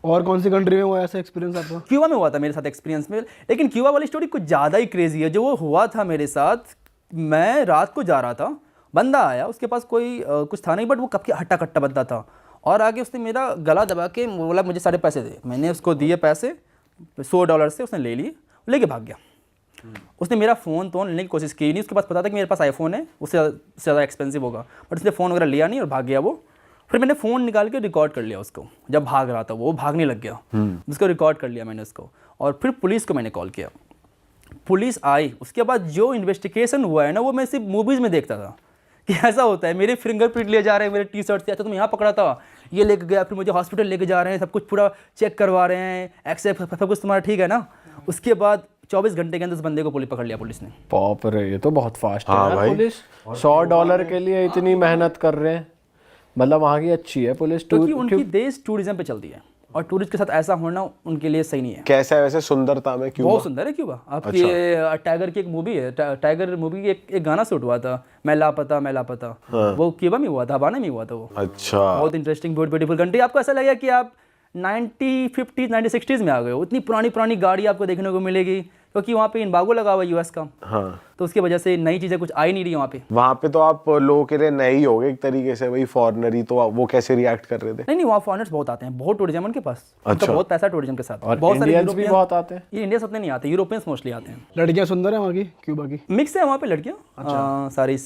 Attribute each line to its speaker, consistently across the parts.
Speaker 1: और कौन सी कंट्री में हुआ ऐसा एक्सपीरियंस आपका?
Speaker 2: क्यूबा में हुआ था मेरे साथ एक्सपीरियंस में, लेकिन क्यूबा वाली स्टोरी कुछ ज़्यादा ही क्रेजी है। जो वो हुआ था मेरे साथ, मैं रात को जा रहा था, बंदा आया, उसके पास कोई कुछ था नहीं, बट वो कब के हट्टा कट्टा बंदा था, और आगे उसने मेरा गला दबा के बोला मुझे सारे पैसे दे। मैंने उसको दिए पैसे $100 से, उसने ले लिए, लेके भाग गया। उसने मेरा फ़ोन तो लेने की कोशिश की नहीं, उसके पास पता था कि मेरे पास आईफोन है, उससे ज़्यादा एक्सपेंसिव होगा, बट उसने फ़ोन वगैरह लिया नहीं और भाग गया वो। फिर मैंने फ़ोन निकाल के रिकॉर्ड कर लिया उसको, जब भाग रहा था वो भागने लग गया, उसको रिकॉर्ड कर लिया मैंने उसको, और फिर पुलिस को मैंने कॉल किया। पुलिस आई, उसके बाद जो इन्वेस्टिगेशन हुआ है ना, वो मैं सिर्फ मूवीज़ में देखता था कि ऐसा होता है, मेरे फिंगरप्रिंट लिए जा रहे हैं, मेरे टी शर्ट से, अच्छा तुम यहाँ पकड़ा था, ये लेके गया, फिर मुझे हॉस्पिटल लेके जा रहे हैं, सब कुछ पूरा चेक करवा रहे हैं, एक्सेप्ट सब कुछ तुम्हारा ठीक है ना। उसके बाद 24 घंटे के अंदर उस बंदे को पुलिस पकड़ लिया पुलिस ने।
Speaker 3: बाप रे, ये तो बहुत फास्ट है
Speaker 4: हाँ
Speaker 3: यार
Speaker 4: भाई।
Speaker 3: पुलिस। $100 के लिए इतनी मेहनत कर रहे हैं, मतलब वहाँ की अच्छी है पुलिस।
Speaker 2: क्योंकि उनकी देश टूरिज्म पे चलती है, और टूरिस्ट के साथ ऐसा होना उनके लिए सही नहीं है।
Speaker 4: कैसा है वैसे सुंदरता में क्यूबा?
Speaker 2: बहुत सुंदर है क्यूबा। आपकी टाइगर की एक मूवी है, टाइगर मूवी की एक गाना शूट हुआ था, मैं लापता मैं लापता, वो क्यूबा में हुआ था, हवाना में हुआ था वो।
Speaker 4: अच्छा,
Speaker 2: बहुत इंटरेस्टिंग, बहुत ब्यूटीफुल कंट्री। आपको ऐसा लगेगा कि आप 90s, 50s, 60s में आ गए हो। इतनी पुरानी पुरानी गाड़ी आपको देखने को मिलेगी, क्योंकि वहाँ पे इम्बागो लगा हुआ है यूएस का,
Speaker 4: हाँ।
Speaker 2: तो उसकी वजह से नई चीज़ें कुछ आ ही नहीं रही वहाँ पे।
Speaker 4: वहाँ पे तो आप लोगों के लिए नए ही हो गए एक तरीके से, वही फॉरेनर ही, तो वो कैसे रिएक्ट कर रहे थे?
Speaker 2: नहीं, वहाँ फॉरेनर्स बहुत आते हैं, बहुत टूरिज्म उनके पास, उनका बहुत पैसा टूरिज्म के साथ।
Speaker 3: और
Speaker 2: बहुत सारे
Speaker 3: इंडियंस भी बहुत आते हैं।
Speaker 2: ये इंडिया से उतने नहीं आते, यूरोपियंस मोस्टली आते हैं।
Speaker 1: लड़कियां सुंदर है वहाँ की, क्यूबा की?
Speaker 2: मिक्स है वहाँ पे लड़कियाँ, सारी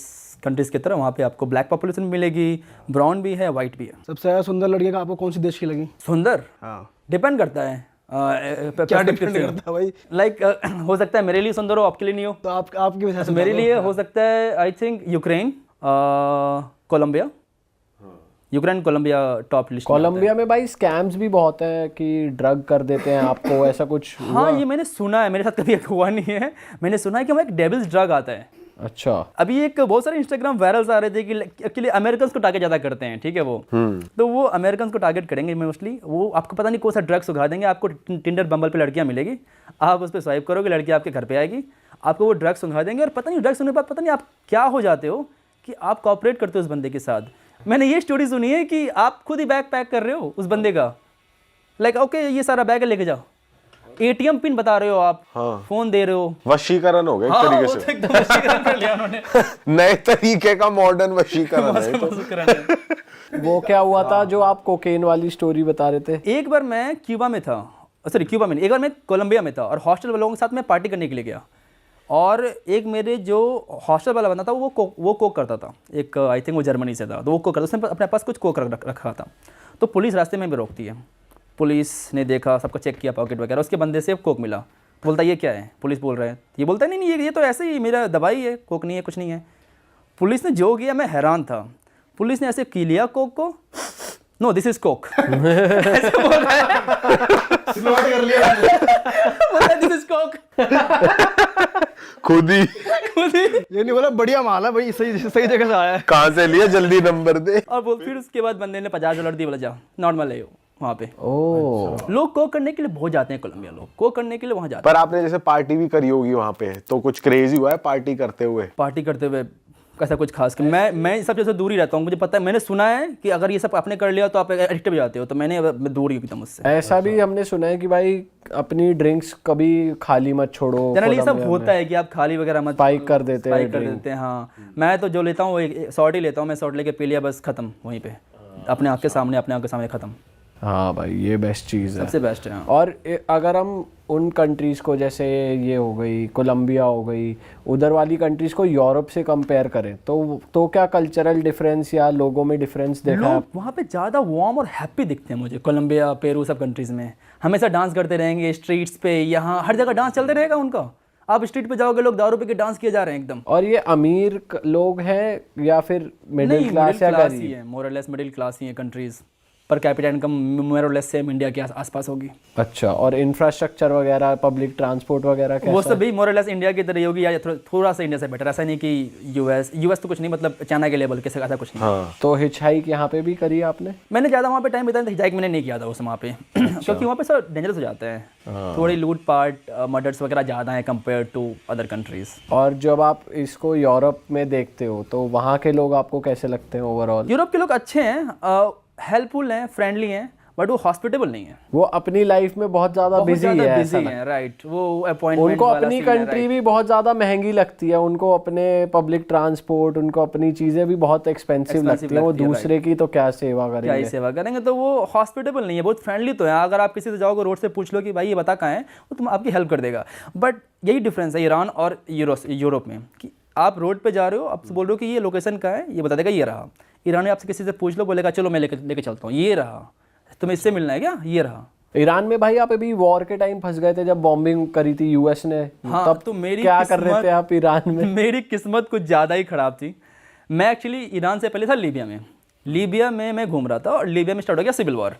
Speaker 2: कंट्रीज की तरह। वहाँ पे आपको ब्लैक पॉपुलेशन मिलेगी, ब्राउन भी है, वाइट भी है।
Speaker 1: सबसे ज़्यादा सुंदर लड़की का आपको कौन सी देश की लगी?
Speaker 2: सुंदर
Speaker 1: हाँ,
Speaker 2: डिपेंड करता है
Speaker 1: क्या डिपेंड करता है भाई?
Speaker 2: लाइक हो सकता है मेरे लिए सुंदर हो, आपके लिए नहीं हो।
Speaker 1: तो आपकी वजह से
Speaker 2: मेरे लिए हो सकता है I think Ukraine, Colombia. Ukraine Colombia top list.
Speaker 3: Colombia में भाई स्कैम्स भी बहुत है कि ड्रग कर देते हैं आपको, ऐसा कुछ?
Speaker 2: हाँ, ये मैंने सुना है, मेरे साथ कभी हुआ नहीं है। मैंने सुना है कि वहाँ एक डेविल्स ड्रग आता है।
Speaker 3: अच्छा।
Speaker 2: अभी एक बहुत सारे इंस्टाग्राम वायरल्स आ रहे थे कि एक्चुअली अमेरिकन को टारगेट ज़्यादा करते हैं, ठीक है वो, तो वो अमेरिकन को टारगेट करेंगे मोस्टली। वो आपको पता नहीं कौन सा ड्रग सुखा देंगे, आपको टिंडर बम्बल पे लड़कियां मिलेगी, आप उस पर स्वाइप करोगे, लड़की आपके घर पे आएगी, आपको वो ड्रग सुखा देंगे, और पता नहीं ड्रग सुनने के बाद पता नहीं आप क्या हो जाते हो कि आप कॉपरेट करते हो उस बंदे के साथ। मैंने ये स्टोरी सुनी है कि आप खुद ही बैग पैक कर रहे हो उस बंदे का, लाइक ओके ये सारा बैग लेके जाओ, एटीएम पिन बता रहे हो आप, हाँ। फोन दे रहे हो,
Speaker 4: वशीकरण हो गया एक तरीके से।
Speaker 2: एकदम वशीकरण कर लिया उन्होंने।
Speaker 4: नए तरीके का मॉडर्न वशीकरण है तो।
Speaker 3: वो क्या हुआ था जो आप कोकेन वाली स्टोरी बता रहे थे?
Speaker 2: एक बार मैं क्यूबा में था, सॉरी क्यूबा में नहीं, एक बार मैं कोलंबिया में था, और हॉस्टल वालों के साथ मैं पार्टी करने के लिए गया, और एक मेरे जो हॉस्टल वाला बंदा था वो कोक करता था, एक आई थिंक वो जर्मनी से था, तो वो कोक करता, उसने अपने पास कुछ कोक रखा था। तो पुलिस रास्ते में भी रोकती है, पुलिस ने देखा, सबको चेक किया पॉकेट वगैरह, उसके बंदे से कोक मिला, बोलता ये क्या है, पुलिस बोल रहे हैं, ये बोलता नहीं नहीं ये तो ऐसे ही मेरा दवाई है, कोक नहीं है, कुछ नहीं है। पुलिस ने जो किया मैं हैरान था, पुलिस ने ऐसे की लिया कोक को, नो दिस इज कोक, ऐसे बोल रहा है, दिस इज कोक,
Speaker 4: खुद ही
Speaker 1: ये नहीं बोला बढ़िया माल है भाई, सही सही जगह से आया है,
Speaker 4: कहाँ से लिया, जल्दी नंबर दे।
Speaker 2: और वो फिर उसके बाद बंदे ने $50 दिए, बोला जाओ नॉर्मल है वहाँ पे।
Speaker 3: ओह,
Speaker 2: लोग कोक करने के लिए बहुत जाते हैं कोलंबिया, लोग कोक करने के लिए वहाँ जाते
Speaker 4: पर आपने जैसे पार्टी भी करी होगी वहाँ पे, तो कुछ क्रेजी हुआ है पार्टी करते हुए?
Speaker 2: हैं पार्टी करते हुए, कैसा कुछ खास कि मैं सब चीज़ से दूर ही रहता हूँ। मुझे पता है, मैंने सुना है कि अगर ये सब आपने कर लिया तो आप एडिक्टिव हो जाते हो, तो मैं दूर ही एकदम उससे।
Speaker 3: ऐसा भी हमने सुना है कि भाई अपनी ड्रिंक्स कभी खाली मत छोड़ो।
Speaker 2: जनरली ये सब होता है कि आप खाली वगैरह मत
Speaker 3: स्पाइक कर देते
Speaker 2: हैं। हाँ, मैं तो जो लेता हूँ वो शॉर्ट ही लेता हूँ, मैं शॉर्ट लेके पी लिया, बस खत्म वहीं पे, अपने आँख के सामने खत्म।
Speaker 3: हाँ भाई, ये बेस्ट चीज़ है,
Speaker 2: सबसे बेस्ट है।
Speaker 3: और अगर हम उन कंट्रीज़ को, जैसे ये हो गई कोलंबिया हो गई, उधर वाली कंट्रीज़ को यूरोप से कंपेयर करें तो क्या कल्चरल डिफरेंस या लोगों में डिफरेंस देखा है?
Speaker 2: लोग वहाँ पे ज़्यादा वार्म और हैप्पी दिखते हैं मुझे, कोलंबिया, पेरू, सब कंट्रीज़ में हमेशा डांस करते रहेंगे स्ट्रीट्स पे, यहाँ हर जगह डांस चलते रहेगा उनका। आप स्ट्रीट पे जाओगे, लोग दारू पे के डांस किए जा रहे हैं एकदम।
Speaker 3: और ये अमीर लोग हैं या फिर मिडिल क्लास या
Speaker 2: गरीब ही है? मोरलेस मिडिल क्लास ही है कंट्रीज़, पर कैपिटल इनकम मोरलेस सेम इंडिया के आसपास होगी।
Speaker 3: अच्छा, और इंफ्रास्ट्रक्चर वगैरह, पब्लिक ट्रांसपोर्ट वगैरह कैसा?
Speaker 2: वो सब भी मोरलेस इंडिया की तरह होगी, या थोड़ा सा इंडिया से बेटर। ऐसा नहीं कि यूएस तो कुछ नहीं, मतलब चाइना के लेवल के, ऐसा कुछ नहीं।
Speaker 4: हाँ।
Speaker 3: तो हिचहाइक यहाँ पे भी करी आपने?
Speaker 2: मैंने ज़्यादा वहाँ पे टाइम बिताया, हिचहाइक मैंने नहीं किया था उस वहाँ पे, क्योंकि वहाँ पे सब डेंजरस हो जाते हैं, थोड़ी लूट पाट मर्डर्स वगैरह ज़्यादा है कंपेयर टू अदर कंट्रीज़।
Speaker 3: और जब आप इसको यूरोप में देखते हो तो वहाँ के लोग आपको कैसे लगते हैं ओवरऑल?
Speaker 2: यूरोप के लोग अच्छे हैं, हेल्पफुल हैं, फ्रेंडली हैं, बट वो हॉस्पिटेबल नहीं है,
Speaker 3: वो अपनी लाइफ में बहुत ज़्यादा बिजी है, ऐसा
Speaker 2: बिजी है, राइट। वो अपॉइंटमेंट
Speaker 3: उनको अपनी कंट्री भी बहुत ज़्यादा महंगी लगती है, उनको अपने पब्लिक ट्रांसपोर्ट, उनको अपनी चीज़ें भी बहुत एक्सपेंसिव लगती हैं, वो दूसरे की तो क्या सेवा
Speaker 2: क्या ही
Speaker 3: करेंगे।
Speaker 2: सेवा करेंगे। तो वो हॉस्पिटेबल नहीं है, बहुत फ्रेंडली तो है, अगर आप किसी से जाओगे रोड से पूछ लो कि भाई ये बता कहाँ है, वो तुम आपकी हेल्प कर देगा। बट यही डिफरेंस है ईरान और यूरोप में कि आप रोड पे जा रहे हो, आपसे बोल रहे हो कि ये लोकेशन कहाँ है, ये बता देगा ये रहा। ईरान में आपसे किसी से पूछ लो, बोलेगा चलो मैं लेके चलता हूँ, ये रहा, तुम्हें इससे मिलना है क्या, ये रहा।
Speaker 3: ईरान में भाई आप अभी वॉर के टाइम फंस गए थे जब बॉम्बिंग करी थी यूएस ने,
Speaker 2: हाँ,
Speaker 3: तब
Speaker 2: तो मेरी
Speaker 3: क्या कर रहे थे आप ईरान में?
Speaker 2: मेरी किस्मत कुछ ज़्यादा ही ख़राब थी। मैं एक्चुअली ईरान से पहले था लीबिया में मैं घूम रहा था, और लीबिया में स्टार्ट हो गया सिविल वॉर।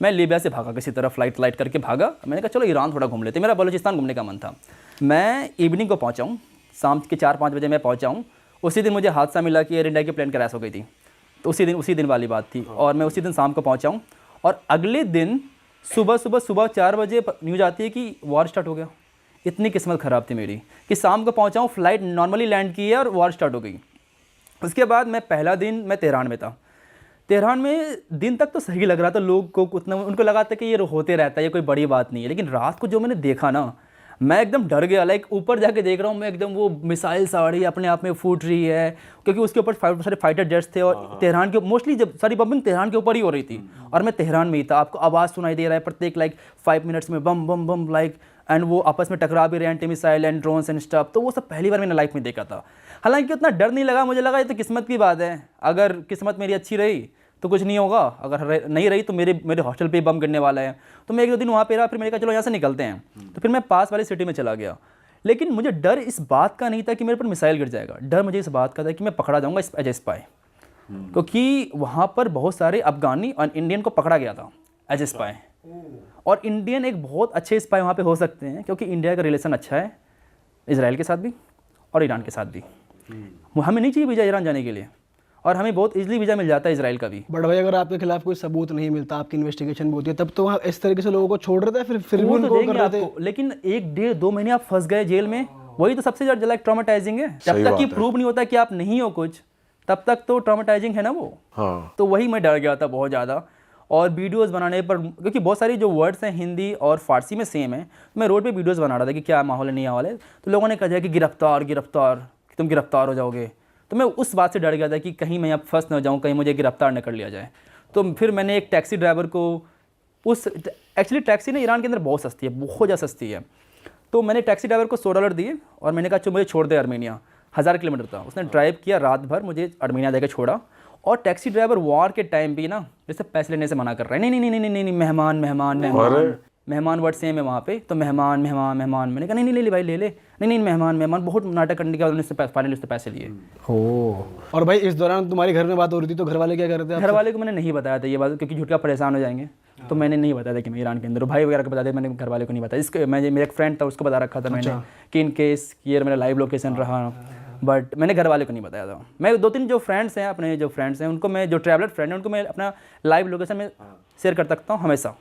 Speaker 2: मैं लीबिया से भागा, किसी तरह फ्लाइट करके भागा। मैंने कहा चलो ईरान थोड़ा घूम लेते, मेरा बलूचिस्तान घूमने का मन था। मैं इवनिंग को पहुँचा हूँ, शाम के 4-5 बजे मैं पहुँचा हूँ। उसी दिन मुझे हादसा मिला कि एयर इंडिया की प्लेन क्रैश हो गई थी, तो उसी दिन वाली बात थी। और मैं उसी दिन शाम को पहुँचा हूँ, और अगले दिन सुबह 4 बजे न्यूज़ आती है कि वॉर स्टार्ट हो गया। इतनी किस्मत ख़राब थी मेरी कि शाम को पहुँचा हूँ, फ्लाइट नॉर्मली लैंड की है और वॉर स्टार्ट हो गई। उसके बाद मैं पहला दिन मैं तेहरान में था। तेहरान में दिन तक तो सही लग रहा था, लोग को उतना उनको लगा था कि ये होते रहता है, ये कोई बड़ी बात नहीं है। लेकिन रात को जो मैंने देखा ना, मैं एकदम डर गया। लाइक ऊपर जाके देख रहा हूँ मैं, एकदम वो मिसाइल्स आ रही है, अपने आप में फूट रही है, क्योंकि उसके ऊपर सारे फाइटर जेट्स थे। और तेहरान के मोस्टली जब सारी बम्बिंग तेहरान के ऊपर ही हो रही थी, और मैं तेहरान में ही था। आपको आवाज़ सुनाई दे रहा है प्रत्येक 5 मिनट्स में, बम बम बम लाइक, एंड वो आपस में टकरा भी रहे हैं, anti missile and drones and stuff. तो वो सब पहली बार मैंने लाइफ में देखा था। हालांकि उतना डर नहीं लगा, मुझे लगा ये तो किस्मत की बात है, अगर किस्मत मेरी अच्छी रही तो कुछ नहीं होगा, अगर नहीं रही तो मेरे हॉस्टल पे बम गिरने वाला है। तो मैं 1-2 दिन वहाँ पे रहा, फिर मैंने कहा चलो यहाँ से निकलते हैं। तो फिर मैं पास वाली सिटी में चला गया। लेकिन मुझे डर इस बात का नहीं था कि मेरे पर मिसाइल गिर जाएगा, डर मुझे इस बात का था कि मैं पकड़ा जाऊँगा एज ए स्पाई, क्योंकि वहाँ पर बहुत सारे अफगानी और इंडियन को पकड़ा गया था एज ए स्पाई। और इंडियन एक बहुत अच्छे स्पाई वहाँ पे हो सकते हैं, क्योंकि इंडिया का रिलेशन अच्छा है इजराइल के साथ भी और ईरान के साथ भी। हमें नहीं चाहिए वीज़ा ईरान जाने के लिए, और हमें बहुत इजीली वीज़ा मिल जाता है इजराइल का भी।
Speaker 1: बट भाई अगर आपके खिलाफ कोई सबूत नहीं मिलता, आपकी इन्वेस्टिगेशन भी होती है, तब तो वहाँ इस तरीके से लोगों को छोड़ रहे थे, फिर भी
Speaker 2: वो तो
Speaker 1: उनको
Speaker 2: देंगे
Speaker 1: कर रहे थे।
Speaker 2: आपको, लेकिन 1-1.5-2 महीने आप फंस गए जेल में, वही तो सबसे ज़्यादा ट्रॉमेटाइजिंग है। जब तक कि प्रूव नहीं होता कि आप नहीं हो कुछ, तब तक तो ट्रॉमेटाइजिंग है ना वो।
Speaker 4: हाँ।
Speaker 2: तो वही मैं डर गया था बहुत ज़्यादा। और वीडियोस बनाने पर, क्योंकि बहुत सारी जो वर्ड्स हैं हिंदी और फारसी में सेम है, मैं रोड पे वीडियोस बना रहा था कि क्या माहौल है नहीं माहौल है, तो लोगों ने कहा कि गिरफ्तार कि तुम गिरफ्तार हो जाओगे। तो मैं उस बात से डर गया था कि कहीं मैं यहाँ फंस ना जाऊँ, कहीं मुझे गिरफ्तार न कर लिया जाए। तो फिर मैंने एक टैक्सी ड्राइवर को एक्चुअली टैक्सी ना ईरान के अंदर बहुत सस्ती है, बहुत ज़्यादा सस्ती है। तो मैंने टैक्सी ड्राइवर को $100 दिए, और मैंने कहा चलो मुझे छोड़ दे आर्मेनिया। 1000 किलोमीटर था, उसने ड्राइव किया रात भर, मुझे आर्मेनिया देकर छोड़ा। और टैक्सी ड्राइवर वॉर के टाइम भी ना जैसे पैसे लेने से मना कर रहा है, नहीं, मेहमान वर्ड सेम है वहाँ पे, तो मेहमान। मैंने कहा नहीं भाई ले, नहीं मेहमान, बहुत नाटक करने के बाद उन्होंने फाइनली उससे पैसे लिए।
Speaker 1: और भाई इस दौरान तुम्हारी घर में बात हो रही थी, तो घर वाले क्या कर रहे थे?
Speaker 2: घर वाले को मैंने नहीं बताया था ये बात, क्योंकि झूठ का परेशान हो जाएंगे, तो मैंने नहीं बताया था कि मैं ईरान के अंदर हूँ। भाई वगैरह को बता दिया, मैंने घर वाले को नहीं बताया। इसके मेरा एक फ्रेंड था, उसको बता रखा था मैंने कि इन केस ये मेरा लाइव लोकेशन रहा, बट मैंने घर वाले को नहीं बताया था। मैं 2-3 जो फ्रेंड्स हैं, अपने जो फ्रेंड्स हैं, उनको मैं, जो ट्रैवलर फ्रेंड हैं, उनको मैं अपना लाइव लोकेशन में शेयर कर सकता हूँ हमेशा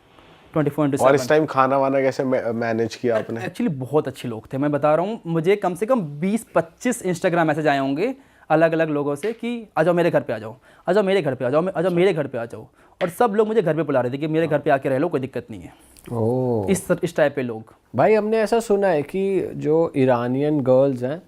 Speaker 2: 24/7।
Speaker 4: और इस टाइम खाना वाना कैसे मैनेज किया आपने?
Speaker 2: एक्चुअली बहुत अच्छे लोग थे, मैं बता रहा हूँ, मुझे कम से कम 20-25 इंस्टाग्राम मैसेज आए होंगे अलग अलग लोगों से कि आ जाओ मेरे घर पे, आ जाओ मेरे घर पे, आ जाओ मेरे घर पे आ जाओ। और सब लोग मुझे घर पे बुला रहे थे कि मेरे घर पे आके रह लो, कोई दिक्कत नहीं है। इस टाइप पे लोग।
Speaker 3: भाई हमने ऐसा सुना है कि जो ईरानियन गर्ल्स हैं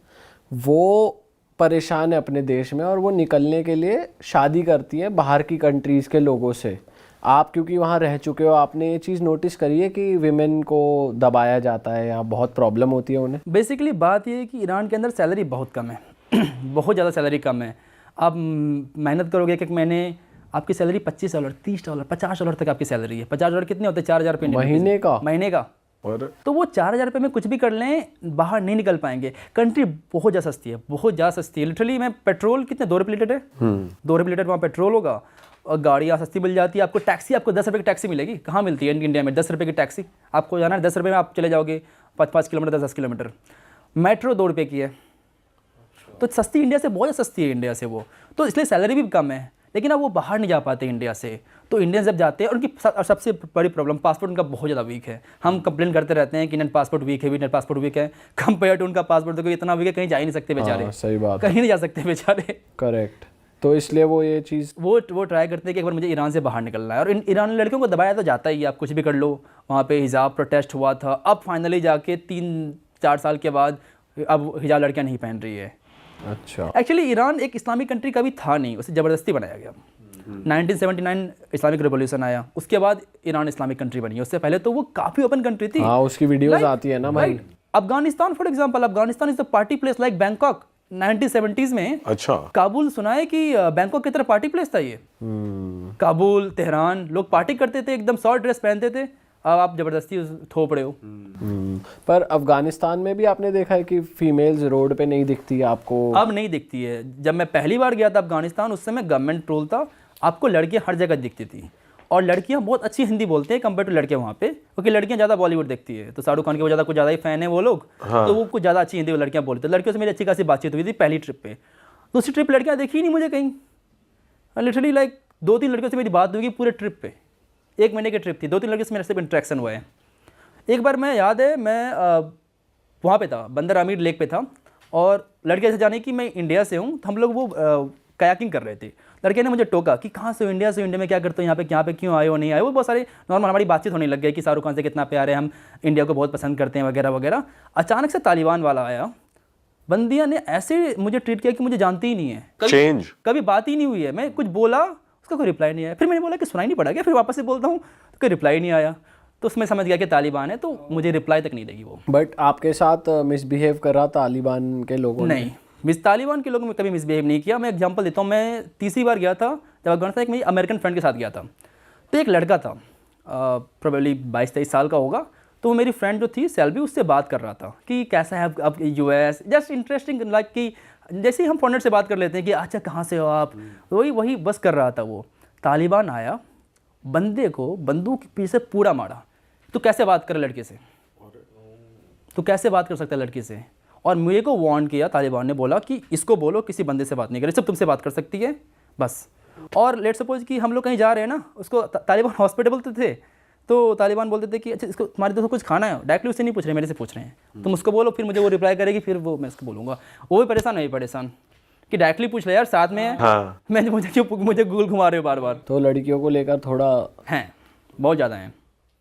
Speaker 3: वो परेशान है अपने देश में, और वो निकलने के लिए शादी करती हैं बाहर की कंट्रीज़ के लोगों से। आप क्योंकि वहाँ रह चुके हो, आपने ये चीज़ नोटिस करी है कि विमेन को दबाया जाता है या बहुत प्रॉब्लम होती है उन्हें?
Speaker 2: बेसिकली बात ये है कि ईरान के अंदर सैलरी बहुत कम है बहुत ज़्यादा सैलरी कम है। आप मेहनत करोगे, कि महीने आपकी सैलरी $25, $30, $50 तक आपकी सैलरी है। $50 कितने होते हैं? 4000 रुपये महीने का।
Speaker 4: और
Speaker 2: तो वो 4000 रुपये में कुछ भी कर लें, बाहर नहीं निकल पाएंगे। कंट्री बहुत ज़्यादा सस्ती है, लिटरली। मैं पेट्रोल कितने $2 लीटर है, 2 रुपये लीटर वहाँ पेट्रोल होगा, और गाड़ियाँ सस्ती मिल जाती है। आपको टैक्सी, आपको 10 रुपये की टैक्सी मिलेगी, कहाँ मिलती है इंडिया में? 10 रुपये की टैक्सी आपको जाना है, 10 रुपये में आप चले जाओगे 5-5 किलोमीटर, 10 किलोमीटर। मेट्रो 2 रुपये की है, तो सस्ती इंडिया से, बहुत सस्ती है इंडिया से वो, तो इसलिए सैलरी भी कम है। लेकिन अब वो बाहर नहीं जा पाते इंडिया से, तो इंडियन जब जाते हैं, उनकी सबसे बड़ी प्रॉब्लम पासपोर्ट उनका बहुत ज़्यादा वीक है। हम कंप्लेन करते रहते हैं कि इंडियन पासपोर्ट वीक है, कंपेयर टू उनका पासपोर्ट देखो इतना वीक है, कहीं जा ही नहीं सकते बेचारे।
Speaker 3: सही बात,
Speaker 2: कहीं नहीं जा सकते बेचारे।
Speaker 3: करेक्ट। तो इसलिए वो ये चीज़
Speaker 2: वो ट्राई करते हैं कि एक बार मुझे ईरान से बाहर निकलना है। और ईरानी लड़कियों को दबाया तो जाता ही है, आप कुछ भी कर लो। वहाँ पे हिजाब प्रोटेस्ट हुआ था, अब फाइनली जाके 3-4 साल के बाद अब हिजाब लड़कियाँ नहीं पहन रही है।
Speaker 3: अच्छा
Speaker 2: एक्चुअली ईरान एक इस्लामिक कंट्री कभी था नहीं, उसे ज़बरदस्ती बनाया गया। 1979 इस्लामिक रिवॉल्यूशन आया, उसके बाद ईरान इस्लामिक कंट्री बनी। उससे पहले तो वो काफ़ी ओपन कंट्री थी।
Speaker 3: हाँ उसकी वीडियोस आती है ना भाई।
Speaker 2: Right, Afghanistan for example, Afghanistan is the party place like Bangkok. 1970s में
Speaker 4: अच्छा
Speaker 2: काबुल सुना है कि बैंकॉक की तरह पार्टी प्लेस था ये। काबुल, तेहरान, लोग पार्टी करते थे, एकदम शॉर्ट ड्रेस पहनते थे। अब आप जबरदस्ती थोप रहे हो।
Speaker 3: पर अफगानिस्तान में भी आपने देखा है कि फीमेल्स रोड पे नहीं दिखती आपको?
Speaker 2: अब नहीं दिखती है। जब मैं पहली बार गया था अफगानिस्तान, उस समय गवर्नमेंट रूल था, आपको लड़कियां हर जगह दिखती थी। और लड़कियां बहुत अच्छी हिंदी बोलते हैं कंपेयर टू लड़कियां वहाँ पे, क्योंकि लड़कियां ज़्यादा बॉलीवुड देखती है, तो शाहरुख खान के वो कुछ ज़्यादा ही फ़ैन है वो लोग। तो वो कुछ ज़्यादा अच्छी हिंदी वो लड़कियां बोलते हैं। लड़कियों से मेरी अच्छी खासी बातचीत हुई थी पहली ट्रिप पे। दूसरी ट्रिप लड़कियां देखी ही नहीं मुझे कहीं। लिटरली लाइक 2-3 लड़कियों से मेरी बात हुई पूरे ट्रिप पे। 1 महीने की ट्रिप थी, 2-3 लड़कियों से मेरा सिर्फ इंट्रैक्शन हुआ है। एक बार मैं याद है, मैं वहाँ पे था, बंदर आमिर लेक पे था, और लड़के ऐसे जाने कि मैं इंडिया से हूँ, तो हम लोग वो कायाकिंग कर रहे थे। लड़के ने मुझे टोका कि कहाँ से हो, इंडिया से हो, इंडिया में क्या करते हो, यहाँ पे क्यों आए हो, नहीं आए हो। बहुत सारे नॉर्मल हमारी बातचीत होने लग गई कि शाहरुख खान से कितना प्यार है, हम इंडिया को बहुत पसंद करते हैं वगैरह वगैरह। अचानक से तालिबान वाला आया, बंदिया ने ऐसे मुझे ट्रीट किया कि मुझे जानती ही नहीं है, कभी बात ही नहीं हुई है। मैं कुछ बोला, उसका कोई रिप्लाई नहीं आया। फिर मैंने बोला कि सुनाई नहीं पड़ा क्या, फिर वापस से बोलता हूँ तो कोई रिप्लाई नहीं आया। तो उसमें समझ गया कि तालिबान है, तो मुझे रिप्लाई तक नहीं देगी वो।
Speaker 3: बट आपके साथ मिसबिहेव कर रहा तालिबान के लोगों ने?
Speaker 2: नहीं, तालिबान के लोगों में कभी मिसबिहेव नहीं किया। मैं एग्जांपल देता हूँ, मैं तीसरी बार गया था जब अफगानिस्तान, एक मेरी अमेरिकन फ्रेंड के साथ गया था। तो एक लड़का था, प्रोबेबली 22-23 साल का होगा। तो मेरी फ्रेंड जो थी सेल्वी, उससे बात कर रहा था कि कैसा है अब US, जस्ट इंटरेस्टिंग, लाइक कि जैसे ही हम फॉरेनर से बात कर लेते हैं कि अच्छा कहाँ से हो आप, वही बस कर रहा था वो। तालिबान आया, बंदे को बंदूक के पीछे पूरा मारा। तो कैसे बात करे लड़के से, तो कैसे बात कर सकता है लड़की से। और मुझे को वार्न किया तालिबान ने, बोला कि इसको बोलो किसी बंदे से बात नहीं करे, सिर्फ तुमसे बात कर सकती है बस। और लेट सपोज कि हम लोग कहीं जा रहे हैं ना, उसको तालिबान हॉस्पिटल तो थे, तो तालिबान बोलते थे कि अच्छा इसको तुम्हारे दोस्तों कुछ खाना है, डायरेक्टली उससे नहीं पूछ रहे, मेरे से पूछ रहे हैं, तुम उसको बोलो, फिर मुझे वो रिप्लाई करेगी, फिर वो मैं उसको बोलूँगा। वो भी परेशान नहीं परेशान कि डायरेक्टली पूछ ले यार, साथ में है।
Speaker 4: हाँ।
Speaker 2: मुझे गोल घुमा रहे हो बार बार।
Speaker 3: तो लड़कियों को लेकर थोड़ा
Speaker 2: हैं, बहुत ज़्यादा हैं।